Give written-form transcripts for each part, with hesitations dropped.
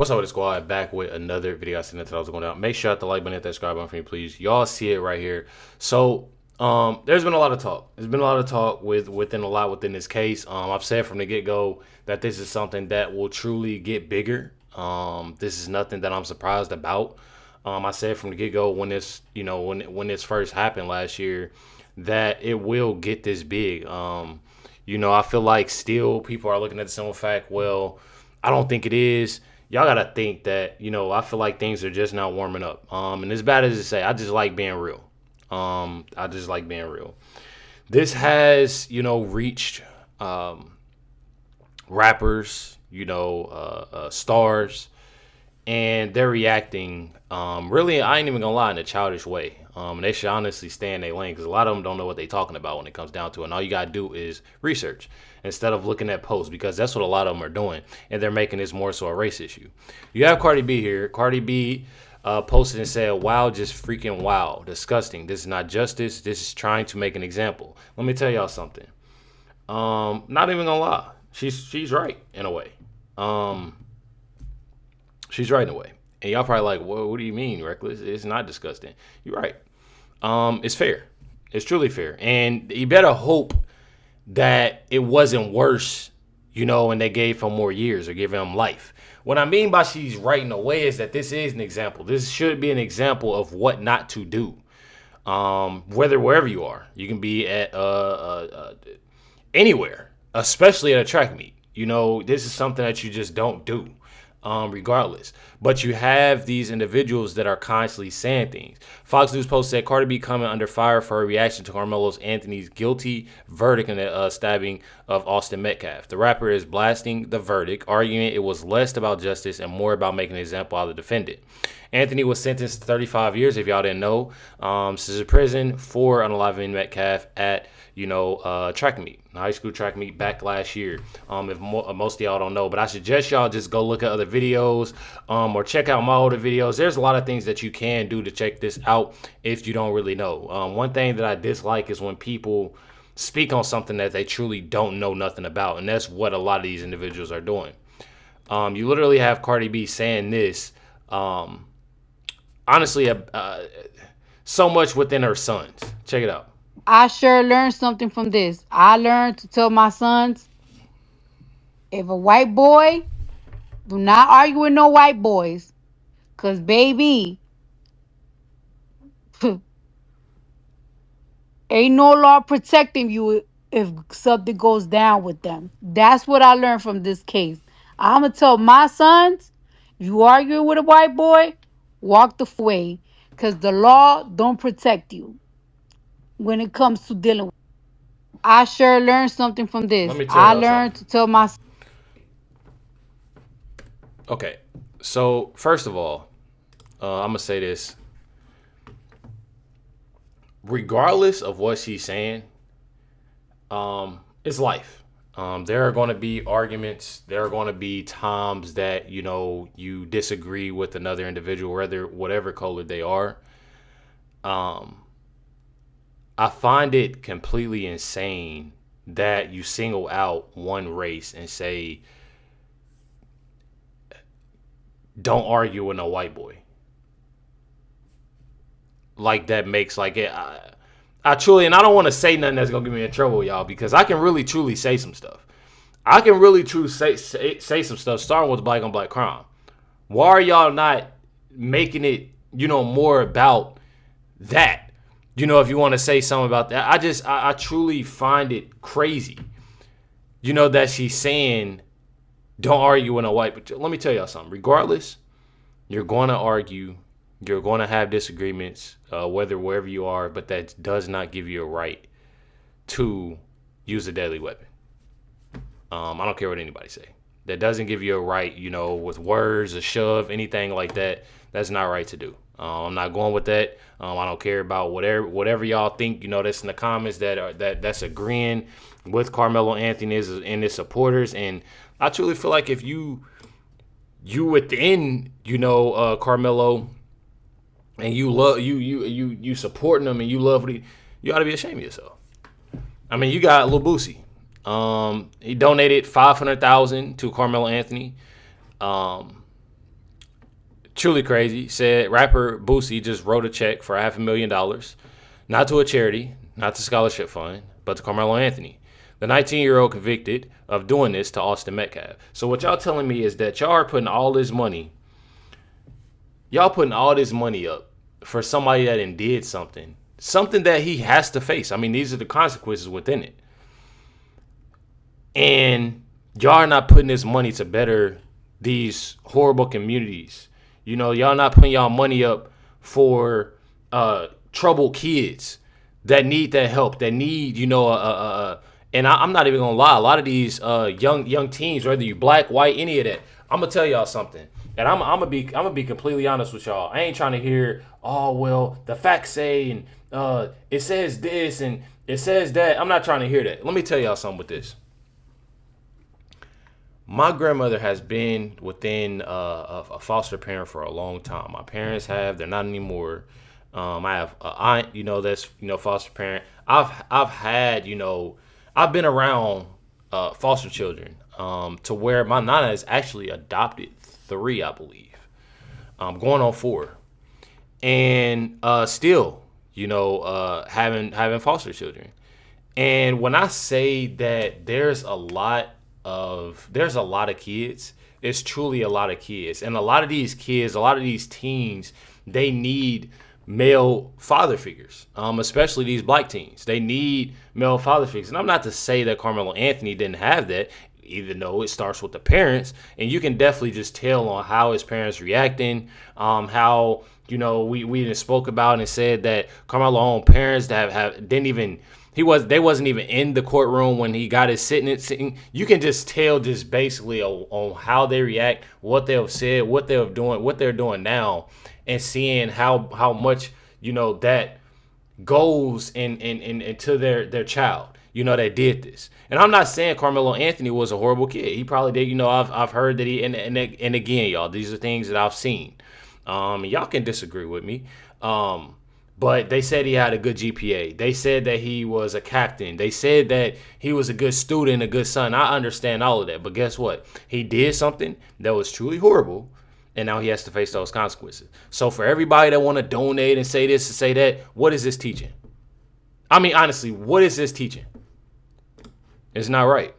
What's up with the squad? Back with another video. I seen that I was going out. Make sure to hit the like button, hit that subscribe button for me, please. Y'all see it right here. So, there's been a lot of talk. There's been a lot of talk within this case. I've said from the get-go that this is something that will truly get bigger. This is nothing that I'm surprised about. I said from the get-go when this, when this first happened last year, that it will get this big. I feel like still people are looking at the simple fact, well, I don't think it is. Y'all gotta think that, I feel like things are just not warming up. And as bad as it say, I just like being real. I just like being real. This has, reached rappers, stars, and they're reacting. Really, I ain't even gonna lie, in a childish way. And they should honestly stay in their lane because a lot of them don't know what they're talking about when it comes down to it. And all you gotta do is research instead of looking at posts, because that's what a lot of them are doing, and they're making this more so a race issue. You have Cardi B here. Cardi B posted and said, "Wow, just freaking wow, disgusting. This is not justice. This is trying to make an example." Let me tell y'all something. Not even gonna lie, she's right in a way. She's right in a way. And y'all probably like, well, what do you mean, Reckless? It's not disgusting. You're right. It's fair. It's truly fair. And you better hope that it wasn't worse, and they gave him more years or gave him life. What I mean by she's right in a way is that this is an example. This should be an example of what not to do. Wherever you are. You can be at anywhere, especially at a track meet. This is something that you just don't do. Regardless. But you have these individuals that are constantly saying things. Fox News Post said Cardi B coming under fire for her reaction to Karmelo Anthony's guilty verdict in the stabbing of Austin Metcalf. The rapper is blasting the verdict, arguing it was less about justice and more about making an example out of the defendant. Anthony was sentenced to 35 years, if y'all didn't know. This is a prison for unaliving Metcalf at track meet, high school track meet back last year. If most of y'all don't know, but I suggest y'all just go look at other videos, or check out my older videos. There's a lot of things that you can do to check this out if you don't really know. One thing that I dislike is when people speak on something that they truly don't know nothing about, and that's what a lot of these individuals are doing. You literally have Cardi B saying this, honestly, so much within her sons. Check it out. I sure learned something from this. I learned to tell my sons, if a white boy, do not argue with no white boys. Cause baby, ain't no law protecting you if something goes down with them. That's what I learned from this case. I'ma tell my sons, if you argue with a white boy, walk the way. Cause the law don't protect you when it comes to dealing with. I sure learned something from Let this. me tell I y'all learned something. to tell my. Okay, so first of all, I'm gonna say this. Regardless of what she's saying, it's life. There are going to be arguments. There are going to be times that you disagree with another individual, whatever color they are. I find it completely insane that you single out one race and say, don't argue with no white boy. Like that makes like it. I truly, and I don't want to say nothing that's gonna get me in trouble, y'all, because I can really truly say some stuff. I can really truly say some stuff, starting with black on black crime. Why are y'all not making it, more about that? If you want to say something about that, I truly find it crazy. That she's saying, don't argue with a white. But let me tell y'all something. Regardless, you're going to argue. You're going to have disagreements, wherever you are, but that does not give you a right to use a deadly weapon. I don't care what anybody say. That doesn't give you a right, with words, a shove, anything like that. That's not right to do. I'm not going with that. I don't care about whatever y'all think. That's in the comments that's agreeing with Karmelo Anthony and his supporters. And I truly feel like if you within Karmelo, and you love you supporting them, and you love what you ought to be ashamed of yourself. I mean, you got Lil Boosie. He donated $500,000 to Karmelo Anthony. Truly crazy. Said rapper Boosie just wrote a check for $500,000, not to a charity, not to scholarship fund, but to Karmelo Anthony, the 19-year-old convicted of doing this to Austin Metcalf. So what y'all telling me is that y'all are putting all this money, up for somebody that did something that he has to face. I mean, these are the consequences within it. And y'all are not putting this money to better these horrible communities. You know, y'all not putting y'all money up for troubled kids that need that help, that need, and I'm not even gonna lie, a lot of these young teens, whether you black, white, any of that, I'm gonna tell y'all something. And I'm gonna be completely honest with y'all. I ain't trying to hear, oh well, the facts say and it says this and it says that. I'm not trying to hear that. Let me tell y'all something with this. My grandmother has been within a foster parent for a long time. My parents have; they're not anymore. I have an aunt, that's foster parent. I've had, I've been around foster children to where my nana has actually adopted 3, I believe, going on 4, and still, having foster children. And when I say that there's a lot of kids, it's truly a lot of kids, and a lot of these kids, a lot of these teens, they need male father figures, especially these black teens. They need male father figures. And I'm not to say that Karmelo Anthony didn't have that, even though it starts with the parents, and you can definitely just tell on how his parents reacting, how, we even spoke about and said that Karmelo's own parents that they wasn't even in the courtroom when he got his sitting. You can just tell just basically on how they react, what they've said, what they're doing now, and seeing how much that goes into their child. That did this. And I'm not saying Karmelo Anthony was a horrible kid. He probably did. I've heard that he and again, y'all, these are things that I've seen. Y'all can disagree with me. But they said he had a good GPA. They said that he was a captain. They said that he was a good student, a good son. I understand all of that. But guess what? He did something that was truly horrible, and now he has to face those consequences. So for everybody that want to donate and say this and say that, what is this teaching? I mean, honestly, what is this teaching? It's not right.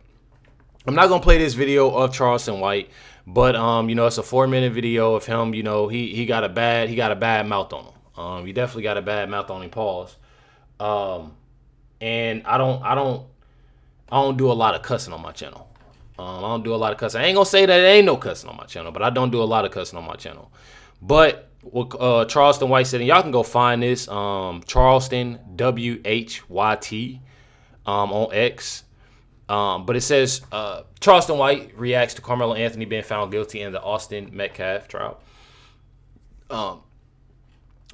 I'm not going to play this video of Charleston White, but it's a 4-minute video of him. He got a bad mouth on him. He definitely got a bad mouth on him. Pause. And I don't do a lot of cussing on my channel. I don't do a lot of cussing. I ain't gonna say that there ain't no cussing on my channel, but I don't do a lot of cussing on my channel. But what Charleston White said, and y'all can go find this, Charleston WHYT on X. But it says Charleston White reacts to Karmelo Anthony being found guilty in the Austin Metcalf trial.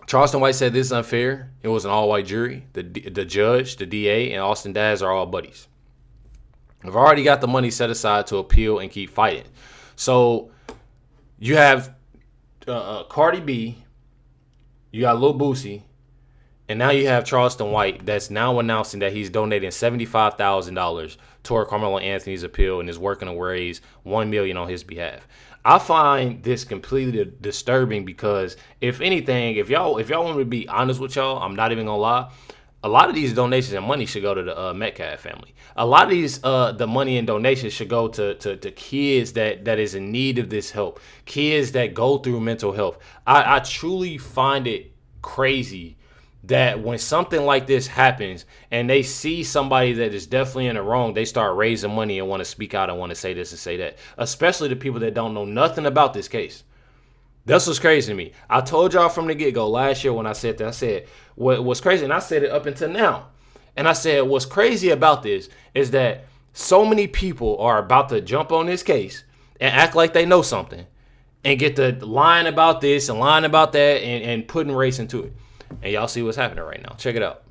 Charleston White said this is unfair. It was an all-white jury. The judge, the DA, and Austin Daz are all buddies. I've already got the money set aside to appeal and keep fighting. So you have Cardi B, you got Lil Boosie, and now you have Charleston White that's now announcing that he's donating $75,000 toward Karmelo Anthony's appeal and is working to raise $1 million on his behalf. I find this completely disturbing because if anything, if y'all want me to be honest with y'all, I'm not even gonna lie. A lot of these donations and money should go to the Metcalf family. A lot of these the money and donations should go to kids that is in need of this help, kids that go through mental health. I truly find it crazy that when something like this happens and they see somebody that is definitely in the wrong, they start raising money and want to speak out and want to say this and say that, especially the people that don't know nothing about this case. That's what's crazy to me. I told y'all from the get-go last year when I said that, I said what's crazy, and I said it up until now, and I said what's crazy about this is that so many people are about to jump on this case and act like they know something and get to lying about this and lying about that and putting race into it. And y'all see what's happening right now. Check it out.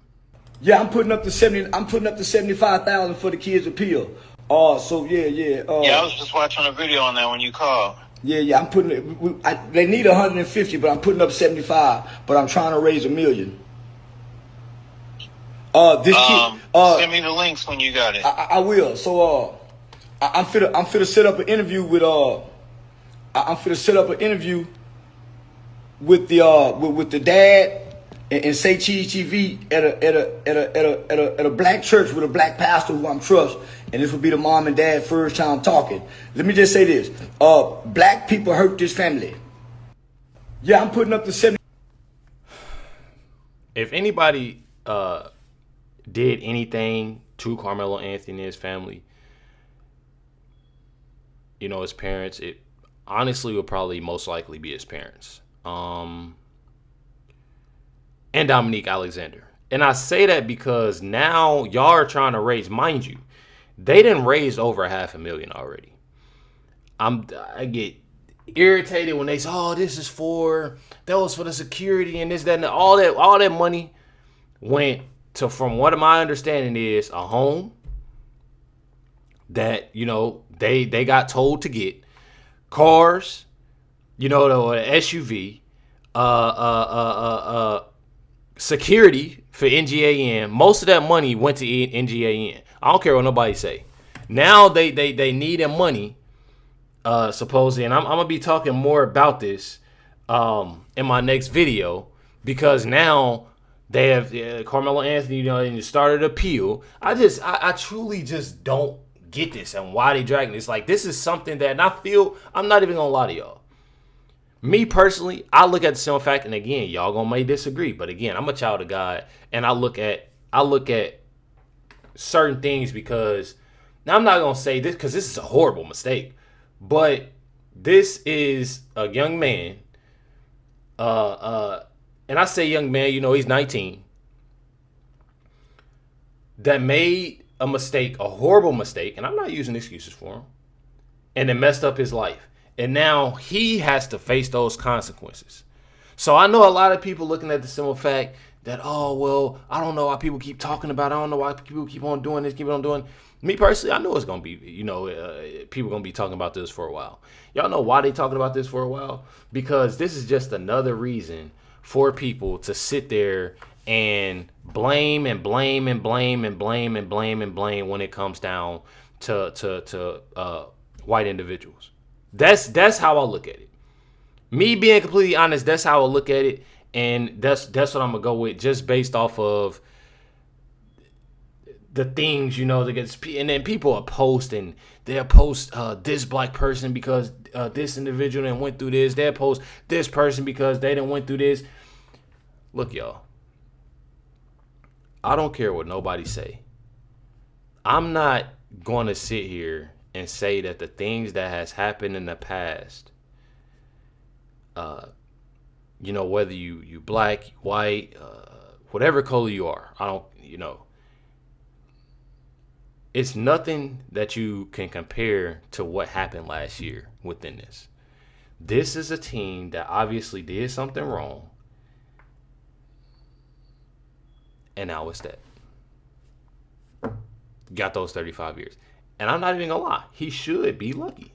Yeah, I'm putting up the 75,000 for the kids' appeal. So yeah. Yeah, I was just watching a video on that when you called. Yeah, I'm putting it. They need 150, but I'm putting up 75. But I'm trying to raise $1 million. Send me the links when you got it. I will. So I'm finna set up an interview with I'm finna set up an interview with the dad and say cheese TV at a black church with a black pastor who I'm trust, and this would be the mom and dad first time talking. Let me just say this: black people hurt this family. Yeah, I'm putting up the 70. If anybody did anything to Karmelo Anthony and his family, you know, his parents, it honestly would probably most likely be his parents. And Dominique Alexander. And I say that because now y'all are trying to raise, mind you, they didn't raise over $500,000 already. I get irritated when they say, oh, that was for the security and this, that, and all that money went to, from what my understanding is, a home that, you know, they got told to get, cars, you know, the SUV, security for NGAN. Most of that money went to NGAN. I don't care what nobody say. Now they need their money, supposedly, and I'm gonna be talking more about this in my next video, because now they have Karmelo Anthony, you know, and started appeal. I truly just don't get this and why they dragging this. Like, this is something that, and I feel, I'm not even gonna lie to y'all. Me personally, I look at the simple fact, and again, y'all may disagree, but again, I'm a child of God, and I look at certain things, because now I'm not gonna say this because this is a horrible mistake, but this is a young man, and I say young man, you know, he's 19, that made a mistake, a horrible mistake, and I'm not using excuses for him, and it messed up his life. And now he has to face those consequences. So I know a lot of people looking at the simple fact that, oh, well, I don't know why people keep talking about it. I don't know why people keep on doing this, keep on doing. Me personally, I know it's going to be, you know, people going to be talking about this for a while. Y'all know why they talking about this for a while? Because this is just another reason for people to sit there and blame and blame and blame and blame and blame and blame when it comes down to white individuals. That's how I look at it. Me being completely honest, that's how I look at it, and that's what I'm gonna go with, just based off of the things, you know, that gets, and then people are posting. They'll post this black person because this individual done went through this. They'll post this person because they done went through this. Look, y'all, I don't care what nobody say. I'm not going to sit here and say that the things that has happened in the past, you know, whether you black, white, whatever color you are, I don't, you know, it's nothing that you can compare to what happened last year within this. This is a team that obviously did something wrong, and now it's that. Got those 35 years. And I'm not even gonna lie, he should be lucky.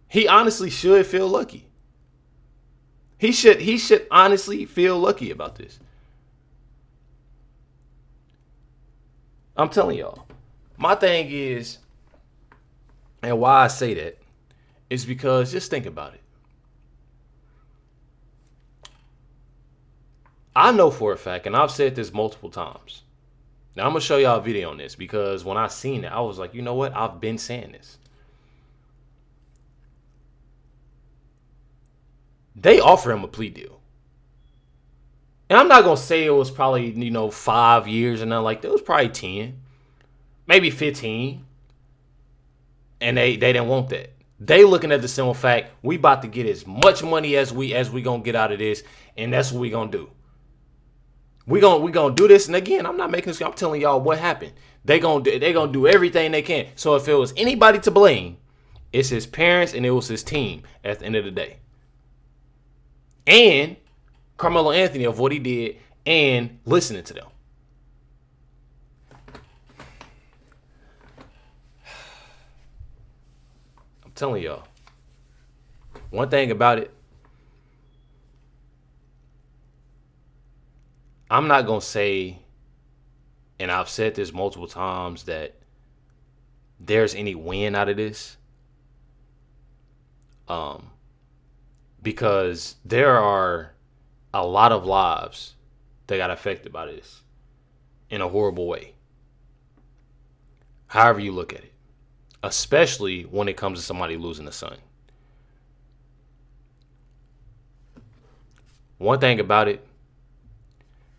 He honestly should feel lucky. He should honestly feel lucky about this. I'm telling y'all. My thing is, and why I say that, is because just think about it. I know for a fact, and I've said this multiple times. Now, I'm going to show y'all a video on this, because when I seen it, I was like, you know what? I've been saying this. They offer him a plea deal. And I'm not going to say it was probably, you know, 5 years or nothing like that. It was probably 10, maybe 15. And they didn't want that. They looking at the simple fact, we about to get as much money as we going to get out of this, and that's what we going to do. We gonna do this, and again, I'm not making this. I'm telling y'all what happened. They gonna do everything they can. So if it was anybody to blame, it's his parents and it was his team at the end of the day. And Karmelo Anthony of what he did and listening to them. I'm telling y'all. One thing about it, I'm not going to say, and I've said this multiple times, that there's any win out of this. because there are a lot of lives that got affected by this in a horrible way. However you look at it, especially when it comes to somebody losing a son. One thing about it,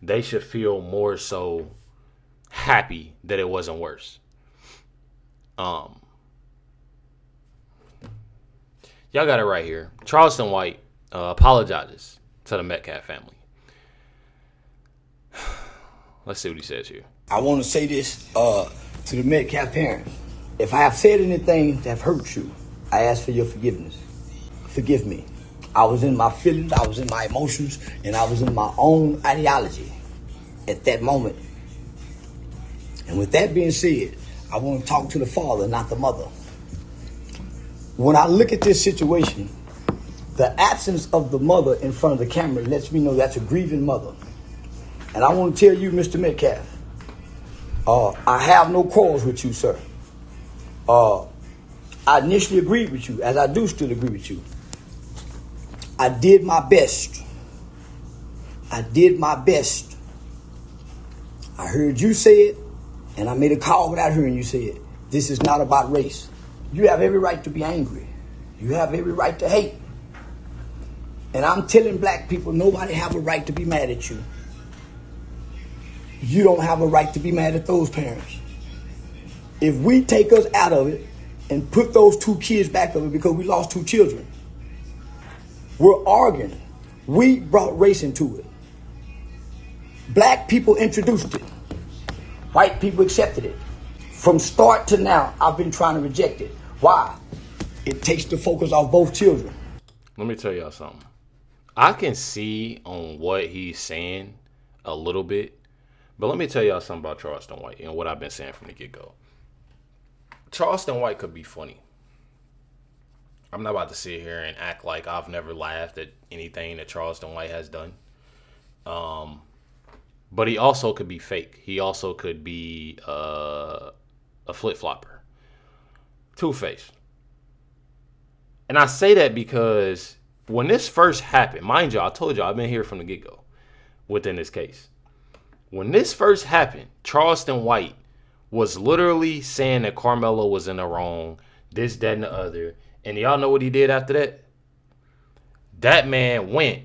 they should feel more so happy that it wasn't worse. Y'all got it right here. Charleston White apologizes to the Metcalf family. Let's see what he says here. I want to say this to the Metcalf parents. If I have said anything that have hurt you, I ask for your forgiveness. Forgive me. I was in my feelings, I was in my emotions, and I was in my own ideology at that moment. And with that being said, I want to talk to the father, not the mother. When I look at this situation, the absence of the mother in front of the camera lets me know that's a grieving mother. And I want to tell you, Mr. Metcalf, I have no quarrels with you, sir. I initially agreed with you, as I do still agree with you. I did my best. I did my best. I heard you say it, and I made a call without hearing you say it. This is not about race. You have every right to be angry. You have every right to hate. And I'm telling black people, nobody have a right to be mad at you. You don't have a right to be mad at those parents. If we take us out of it and put those two kids back of it because we lost two children, we're arguing. We brought race into it. Black people introduced it. White people accepted it. From start to now, I've been trying to reject it. Why? It takes the focus off both children. Let me tell y'all something. I can see on what he's saying a little bit, but let me tell y'all something about Charleston White and what I've been saying from the get-go. Charleston White could be funny. I'm not about to sit here and act like I've never laughed at anything that Charleston White has done. But he also could be fake. He also could be a flip-flopper. Two-faced. And I say that because when this first happened, mind you, I told you I've been here from the get-go within this case. When this first happened, Charleston White was literally saying that Karmelo was in the wrong, this, that, and the other. And y'all know what he did after that? That man went,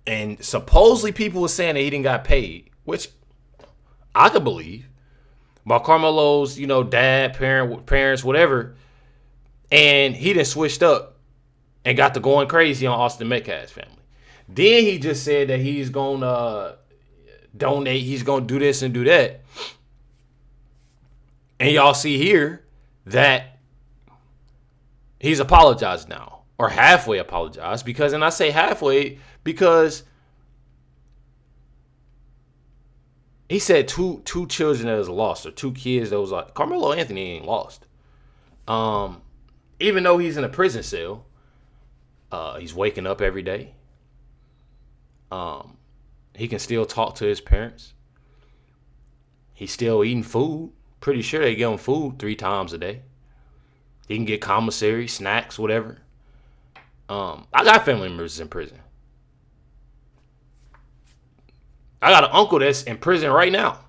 and supposedly people were saying that he didn't got paid, which I could believe. By Karmelo's, dad, parents, whatever. And he done switched up and got to going crazy on Austin Metcalf's family. Then he just said that he's going to donate, he's going to do this and do that. And y'all see here that he's apologized now, or halfway apologized, because, and I say halfway because he said two children that was lost, or two kids that was lost. Carmelo Anthony ain't lost. Even though he's in a prison cell, he's waking up every day. He can still talk to his parents. He's still eating food. Pretty sure they give him food 3 times a day. He can get commissary, snacks, whatever. I got family members in prison. I got an uncle that's in prison right now.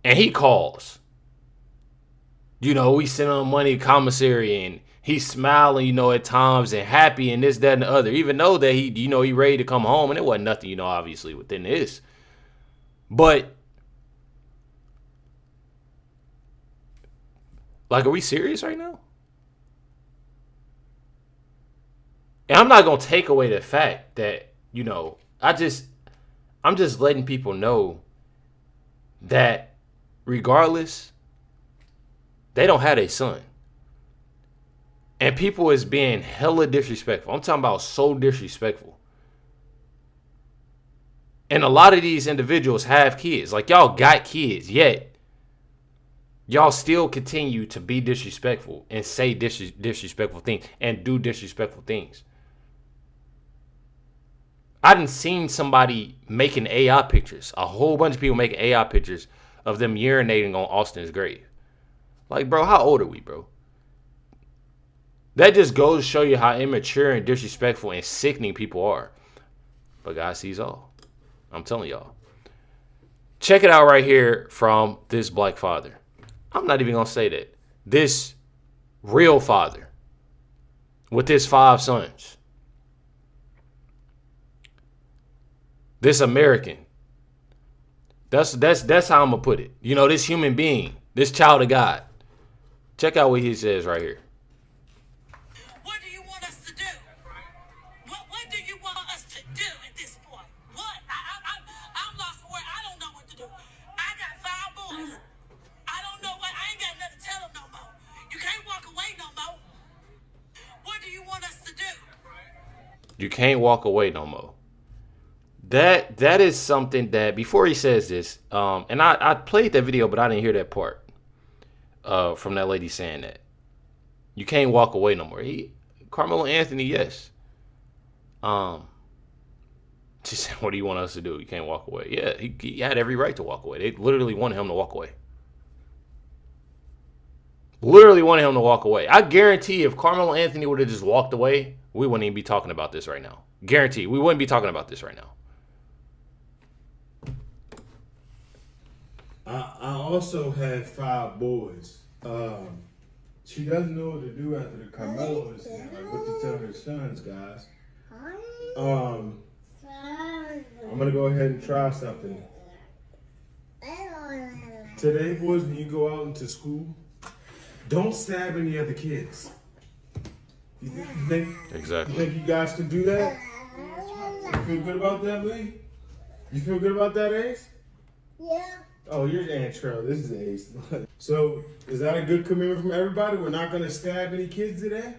And he calls. We send him money, commissary, and he's smiling, at times, and happy, and this, that, and the other. Even though that he ready to come home, and it wasn't nothing, obviously, within this. But, are we serious right now? And I'm not going to take away the fact that, I'm just letting people know that regardless, they don't have a son. And people is being hella disrespectful. I'm talking about so disrespectful. And a lot of these individuals have kids. Y'all got kids, yet y'all still continue to be disrespectful and say disrespectful things and do disrespectful things. I done seen somebody making AI pictures, a whole bunch of people making AI pictures of them urinating on Austin's grave. Bro, how old are we, bro? That just goes to show you how immature and disrespectful and sickening people are. But God sees all. I'm telling y'all. Check it out right here from this black father. I'm not even going to say that. This real father with his 5 sons. This American. That's how I'm going to put it. You know, this human being, this child of God. Check out what he says right here. What do you want us to do? What do you want us to do at this point? What? I'm lost for it. I don't know what to do. I got 5 boys. I don't know what. I ain't got nothing to tell them no more. You can't walk away no more. What do you want us to do? You can't walk away no more. That is something that, before he says this, and I played that video, but I didn't hear that part from that lady saying that. You can't walk away no more. Karmelo Anthony, yes. She said, what do you want us to do? You can't walk away. Yeah, he had every right to walk away. They literally wanted him to walk away. Literally wanted him to walk away. I guarantee if Karmelo Anthony would have just walked away, we wouldn't even be talking about this right now. Guarantee. We wouldn't be talking about this right now. I also had 5 boys. She doesn't know what to do after the Karmelo incident. Like what to tell her sons, guys. I'm gonna go ahead and try something. Today, boys, when you go out into school, don't stab any other kids. You think you guys can do that? You feel good about that, Lee? You feel good about that, Ace? Yeah. Oh, you're Aunt Cheryl. This is Ace. So, is that a good commitment from everybody? We're not going to stab any kids today?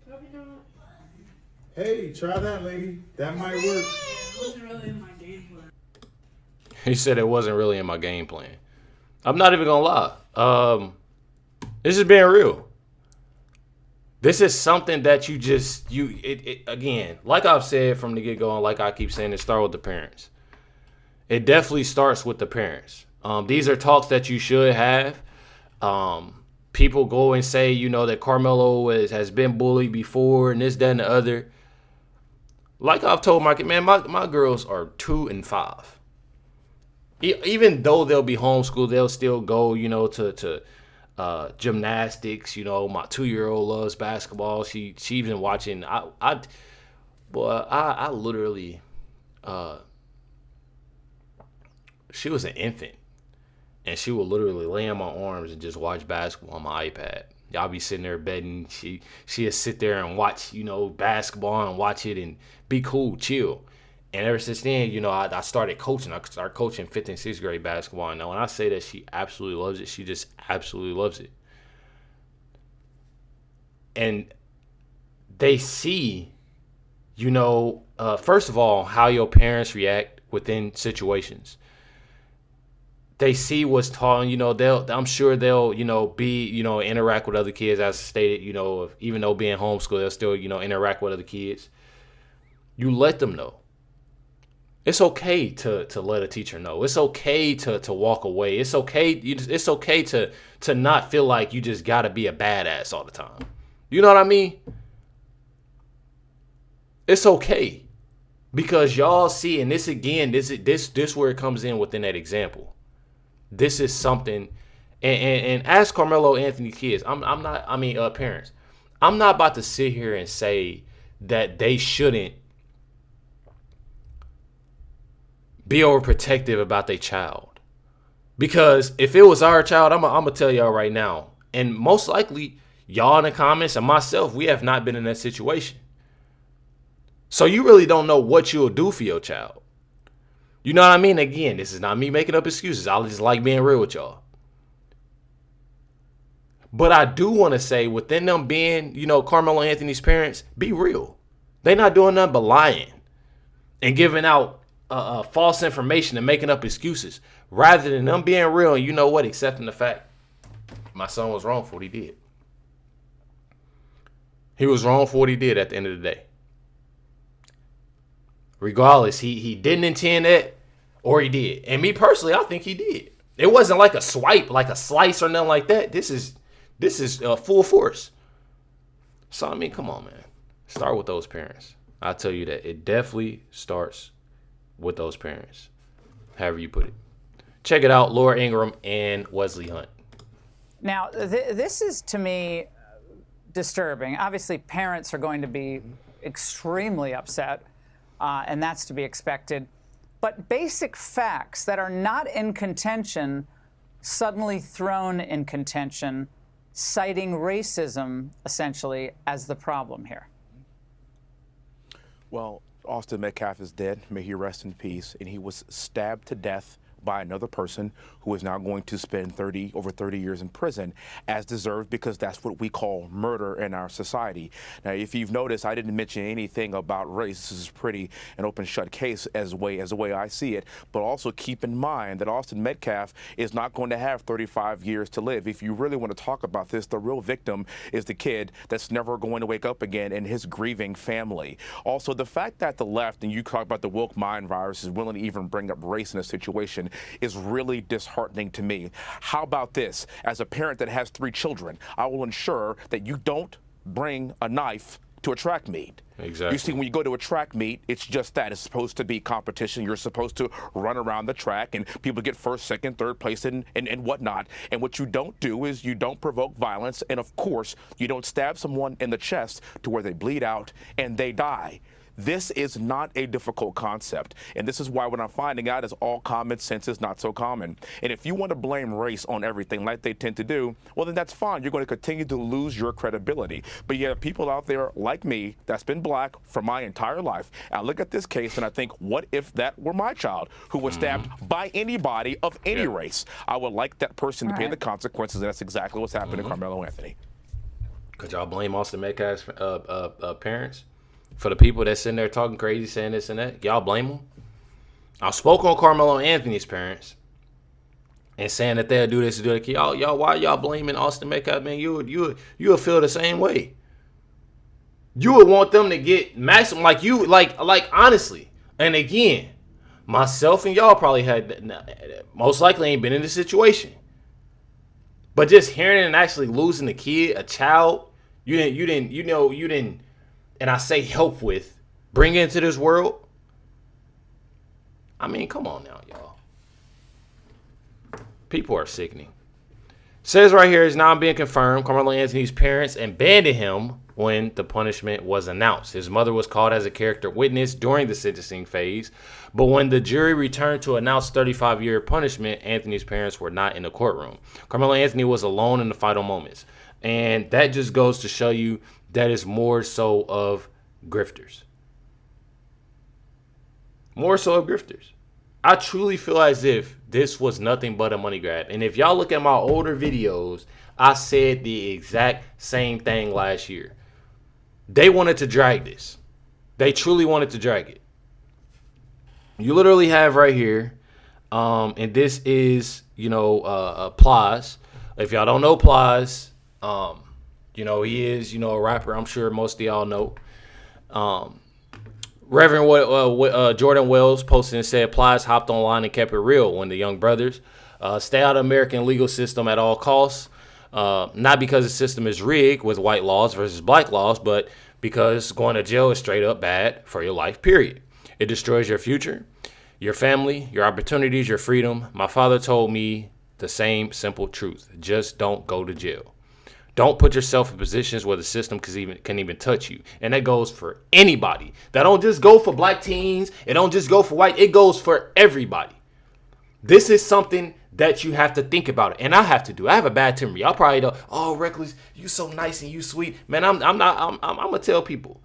Probably not. Hey, try that, lady. That might work. It wasn't really in my game plan. He said it wasn't really in my game plan. I'm not even going to lie. This is being real. This is something that you just, again, like I've said from the get-go, and like I keep saying, it starts with the parents. It definitely starts with the parents. These are talks that you should have. People go and say, you know, that Karmelo has been bullied before and this, that, and the other. Like I've told my girls are 2 and 5. Even though they'll be homeschooled, they'll still go, you know, to gymnastics. You know, my 2-year-old loves basketball. She even watching. I literally. She was an infant, and she would literally lay on my arms and just watch basketball on my iPad. Y'all be sitting there betting. She'd sit there and watch, you know, basketball and watch it and be cool, chill. And ever since then, you know, I started coaching. I started coaching 5th and 6th grade basketball. And now when I say that she absolutely loves it, she just absolutely loves it. And they see, you know, first of all, how your parents react within situations. They see what's taught, you know, I'm sure they'll, you know, interact with other kids, as stated, you know, even though being homeschooled, they'll still, you know, interact with other kids. You let them know. It's okay to let a teacher know. It's okay to walk away. It's okay. It's okay to not feel like you just got to be a badass all the time. You know what I mean? It's okay. Because y'all see, and this again, this where it comes in within that example. This is something, and ask Karmelo Anthony kids. Parents. I'm not about to sit here and say that they shouldn't be overprotective about their child. Because if it was our child, I'm gonna tell y'all right now, and most likely y'all in the comments and myself, we have not been in that situation. So you really don't know what you'll do for your child. You know what I mean? Again, this is not me making up excuses. I just like being real with y'all. But I do want to say, within them being, you know, Karmelo Anthony's parents, be real. They're not doing nothing but lying and giving out false information and making up excuses, rather than them being real and, you know what, accepting the fact my son was wrong for what he did. He was wrong for what he did at the end of the day. Regardless, he didn't intend it, or he did. And me personally, I think he did. It wasn't like a swipe, like a slice or nothing like that. This is full force. So, I mean, come on, man. Start with those parents. I tell you that it definitely starts with those parents. However you put it. Check it out, Laura Ingraham and Wesley Hunt. Now, this is, to me, disturbing. Obviously, parents are going to be extremely upset, and that's to be expected. But basic facts that are not in contention suddenly thrown in contention, citing racism, essentially, as the problem here. Well, Austin Metcalf is dead. May he rest in peace. And he was stabbed to death by another person who is now going to spend over 30 years in prison, as deserved, because that's what we call murder in our society. Now, if you've noticed, I didn't mention anything about race. This is pretty an open shut case as the way I see it. But also keep in mind that Austin Metcalf is not going to have 35 years to live. If you really want to talk about this, the real victim is the kid that's never going to wake up again and his grieving family. Also, the fact that the left, and you talk about the woke mind virus, is willing to even bring up race in a situation is really disheartening to me. How about this? As a parent that has 3 children, I will ensure that you don't bring a knife to a track meet. Exactly. You see, when you go to a track meet, it's just that. It's supposed to be competition. You're supposed to run around the track, and people get first, second, third place and whatnot. And what you don't do is you don't provoke violence, and of course, you don't stab someone in the chest to where they bleed out and they die. This is not a difficult concept, and this is why what I'm finding out is all common sense is not so common. And if you want to blame race on everything like they tend to do, well, then that's fine. You're going to continue to lose your credibility. But you have people out there like me that's been black for my entire life. I look at this case and I think, what if that were my child who was stabbed by anybody of any race? I would like that person to pay the consequences, and that's exactly what's happened to Karmelo Anthony. Could y'all blame Austin Metcalf's parents for the people that's sitting there talking crazy, saying this and that? Y'all blame them? I spoke on Karmelo Anthony's parents and saying that they'll do this and do that. Y'all, why y'all blaming Austin Metcalf? Man, you would feel the same way. You would want them to get maximum, like honestly. And again, myself and y'all probably most likely ain't been in this situation. But just hearing and actually losing a kid, a child, you didn't, and I say help with, bring into this world. I mean, come on now, y'all. People are sickening. Says right here, is now being confirmed. Karmelo Anthony's parents abandoned him when the punishment was announced. His mother was called as a character witness during the sentencing phase, but when the jury returned to announce 35-year punishment, Anthony's parents were not in the courtroom. Karmelo Anthony was alone in the final moments, and that just goes to show you that is more so of grifters. More so of grifters. I truly feel as if this was nothing but a money grab. And if y'all look at my older videos, I said the exact same thing last year. They wanted to drag this. They truly wanted to drag it. You literally have right here, and this is, Plies. If y'all don't know Plies, he is, a rapper. I'm sure most of y'all know. Reverend Jordan Wells posted and said Plies hopped online and kept it real when the young brothers stay out of the American legal system at all costs. Not because the system is rigged with white laws versus black laws, but because going to jail is straight up bad for your life, period. It destroys your future, your family, your opportunities, your freedom. My father told me the same simple truth. Just don't go to jail. Don't put yourself in positions where the system can even touch you. And that goes for anybody. That don't just go for black teens. It don't just go for white. It goes for everybody. This is something that you have to think about. And I have to do. I have a bad temper. Y'all probably don't. Oh, Recklezz, you so nice and you sweet. Man, I'm going to tell people.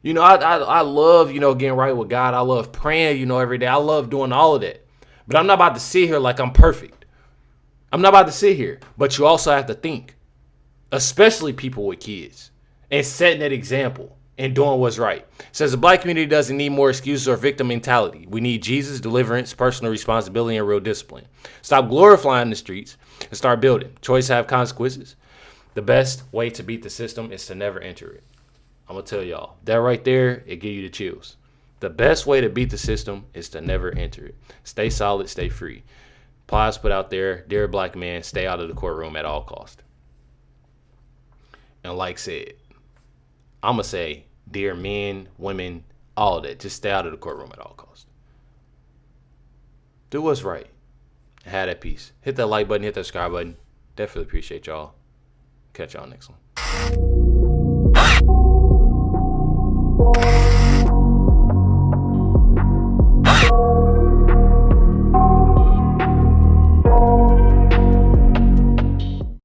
I love, getting right with God. I love praying, every day. I love doing all of that. But I'm not about to sit here like I'm perfect. I'm not about to sit here. But you also have to think. Especially people with kids, and setting that example and doing what's right. Says the black community doesn't need more excuses or victim mentality. We need Jesus, deliverance, personal responsibility, and real discipline. Stop glorifying the streets and start building. Choices have consequences. The best way to beat the system is to never enter it. I'm going to tell y'all, that right there, it give you the chills. The best way to beat the system is to never enter it. Stay solid, stay free. Plies put out there, dear black man, stay out of the courtroom at all costs. And like said, I'm going to say, dear men, women, all of that, just stay out of the courtroom at all costs. Do what's right. Have that peace. Hit that like button, hit that subscribe button. Definitely appreciate y'all. Catch y'all next one.